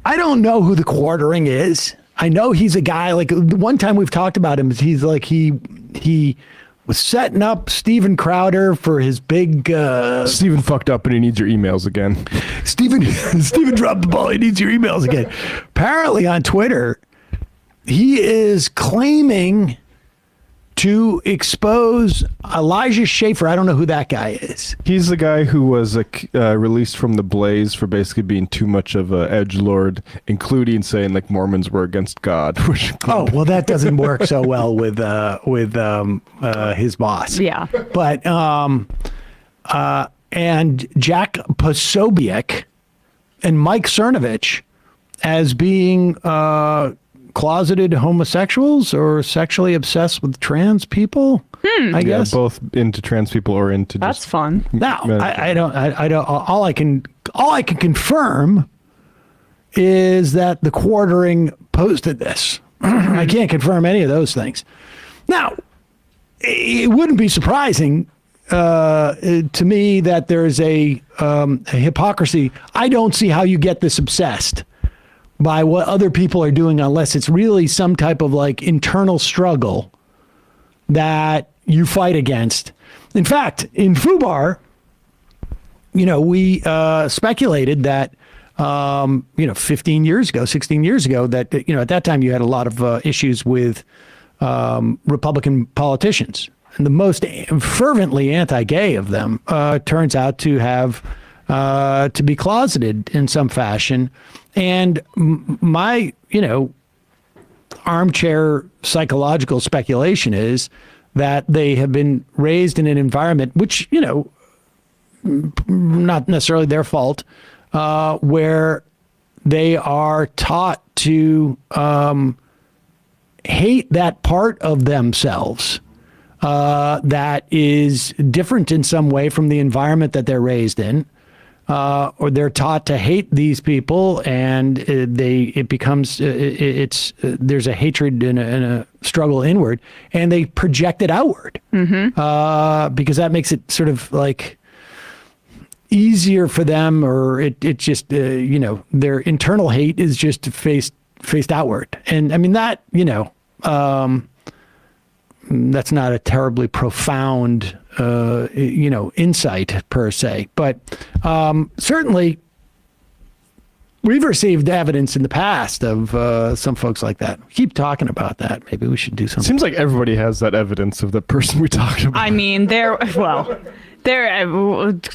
I don't know who the quartering is. I know he's a guy, like one time we've talked about him, he's like, he was setting up Steven Crowder for his big... Steven fucked up and he needs your emails again. Steven dropped the ball. He needs your emails again. Apparently on Twitter, he is claiming to expose Elijah Schaffer. I don't know who that guy is. He's the guy who was released from the Blaze for basically being too much of a edgelord, including saying like Mormons were against God. Oh, well, that doesn't work so well with his boss. Yeah. But and Jack Posobiec and Mike Cernovich as being closeted homosexuals or sexually obsessed with trans people. I guess both into trans people or into. That's fun. Now, I don't. All I can confirm is that the quartering posted this. I can't confirm any of those things. Now, it wouldn't be surprising to me that there's a hypocrisy. I don't see how you get this obsessed by what other people are doing unless it's really some type of like internal struggle that you fight against. In fact, in FUBAR, we speculated that, 15 years ago, 16 years ago, that, at that time you had a lot of issues with Republican politicians. And the most fervently anti-gay of them turns out to have to be closeted in some fashion. And my, armchair psychological speculation is that they have been raised in an environment which, not necessarily their fault, where they are taught to hate that part of themselves that is different in some way from the environment that they're raised in. Or they're taught to hate these people, and there's a hatred and a struggle inward, and they project it outward because that makes it sort of like easier for them, or it just their internal hate is just faced outward, and I mean that that's not a terribly profound insight per se, but certainly we've received evidence in the past of some folks like that. Keep talking about that. Maybe we should do something. Seems like everybody has that evidence of the person we talked about. I mean,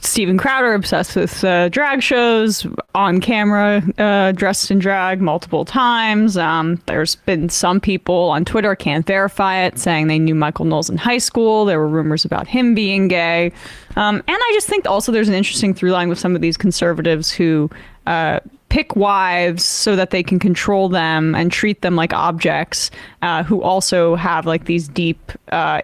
Steven Crowder obsessed with drag shows, on camera, dressed in drag multiple times. There's been some people on Twitter, can't verify it, saying they knew Michael Knowles in high school. There were rumors about him being gay. And I just think also there's an interesting through line with some of these conservatives who pick wives so that they can control them and treat them like objects, who also have like these deep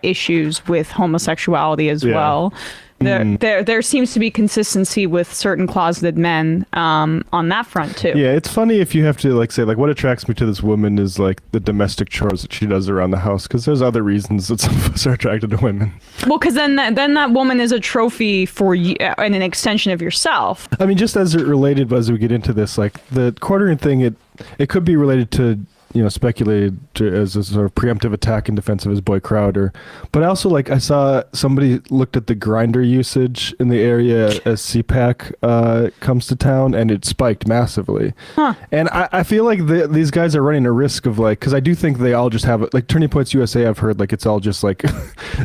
issues with homosexuality as well. There seems to be consistency with certain closeted men on that front too. Yeah, it's funny if you have to say what attracts me to this woman is like the domestic chores that she does around the house, because there's other reasons that some of us are attracted to women. Well, because then that woman is a trophy for you and an extension of yourself. I mean, just as it related, as we get into this, like the quartering thing, it could be related to speculated as a sort of preemptive attack in defense of his boy Crowder. But also, I saw somebody looked at the grinder usage in the area as CPAC comes to town, and it spiked massively. Huh. And I feel like these guys are running a risk of because I do think they all just have it. Like Turning Points USA, I've heard it's all just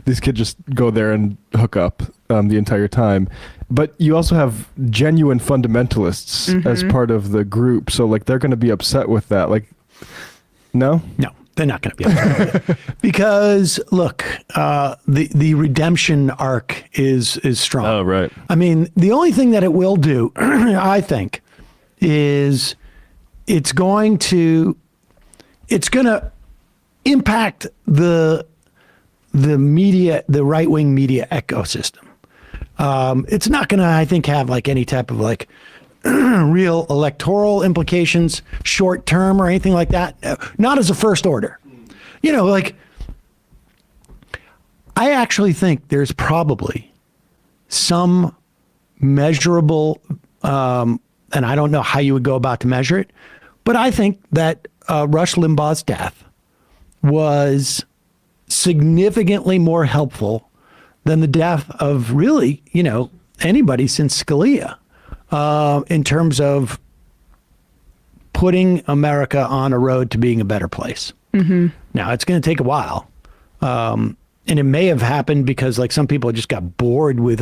these kids just go there and hook up the entire time. But you also have genuine fundamentalists as part of the group, so they're going to be upset with that. No, they're not going to be upset with it. Because look, the redemption arc is strong. Oh, right. I mean, the only thing that it will do, I think, is it's going to impact the media, the right-wing media ecosystem. It's not going to, I think, have any type of real electoral implications short term or anything like that. Not as a first order. I actually think there's probably some measurable, and I don't know how you would go about to measure it, But I think that Rush Limbaugh's death was significantly more helpful than the death of really, anybody since Scalia in terms of putting America on a road to being a better place. Mm-hmm. Now, it's going to take a while. And it may have happened because like some people just got bored with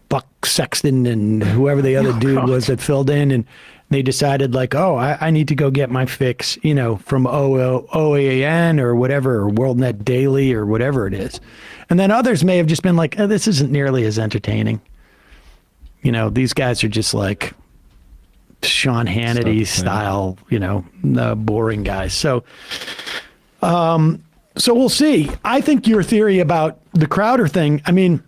Buck Sexton and whoever the other dude was that filled in, and they decided like, I need to go get my fix, from OAN or whatever, or WorldNet Daily or whatever it is. And then others may have just been like, this isn't nearly as entertaining. These guys are just like Sean Hannity style, boring guys. So we'll see. I think your theory about the Crowder thing, I mean,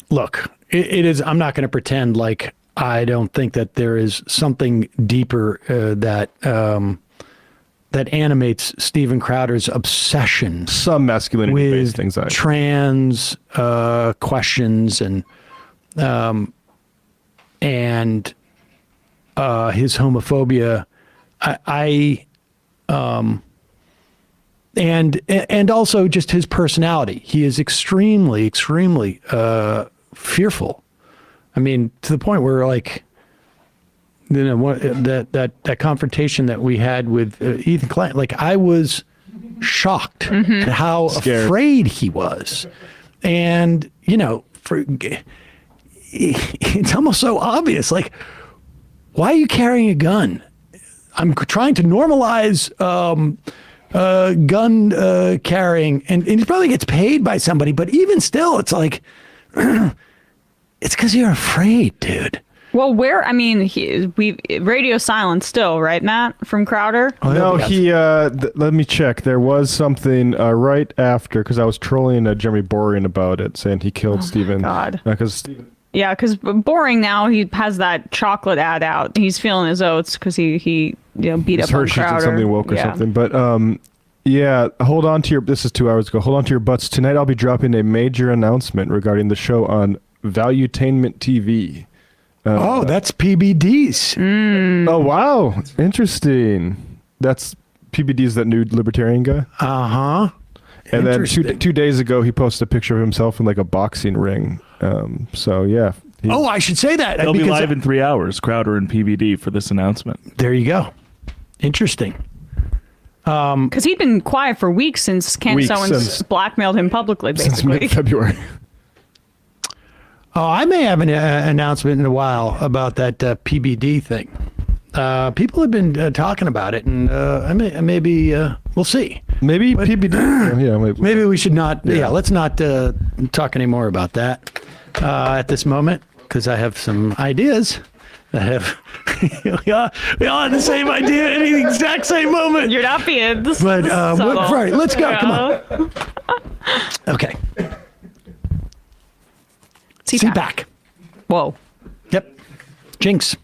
look, it is, I'm not going to pretend like I don't think that there is something deeper that animates Steven Crowder's obsession. Some masculinity-based with anxiety. Trans questions and his homophobia. And also just his personality. He is extremely, extremely fearful. I mean, to the point where like, that confrontation that we had with Ethan Klein, like I was shocked at how afraid he was. And, it's almost so obvious. Like, why are you carrying a gun? I'm trying to normalize gun carrying, and he probably gets paid by somebody, but even still, it's like, it's because you're afraid, dude. Well, radio silence still, right, Matt, from Crowder? No, let me check. There was something right after, because I was trolling Jeremy Boring about it, saying he killed Steven. God. Yeah, because Boring now, he has that chocolate ad out. He's feeling his oats because he beat up on Hershey's Crowder. and something woke or something. But hold on to this is 2 hours ago. Hold on to your butts. Tonight I'll be dropping a major announcement regarding the show on Valuetainment TV. That's PBD's. Oh, wow. Interesting. That's PBD's, that new libertarian guy? Uh-huh. And then 2 days ago, he posted a picture of himself in like a boxing ring. So, yeah. I should say that. They'll be live in 3 hours, Crowder and PBD, for this announcement. There you go. Interesting. Because he'd been quiet for weeks since someone's blackmailed him publicly, Since basically. mid-February. I may have an announcement in a while about that PBD thing. People have been talking about it, and maybe we'll see. Maybe PBD. Maybe we should not. Yeah, let's not talk anymore about that at this moment, because I have some ideas that have. we all had the same idea at the exact same moment. You're not being. But right, let's go. Come on. Okay. CPAC. CPAC. Whoa. Yep. Jinx.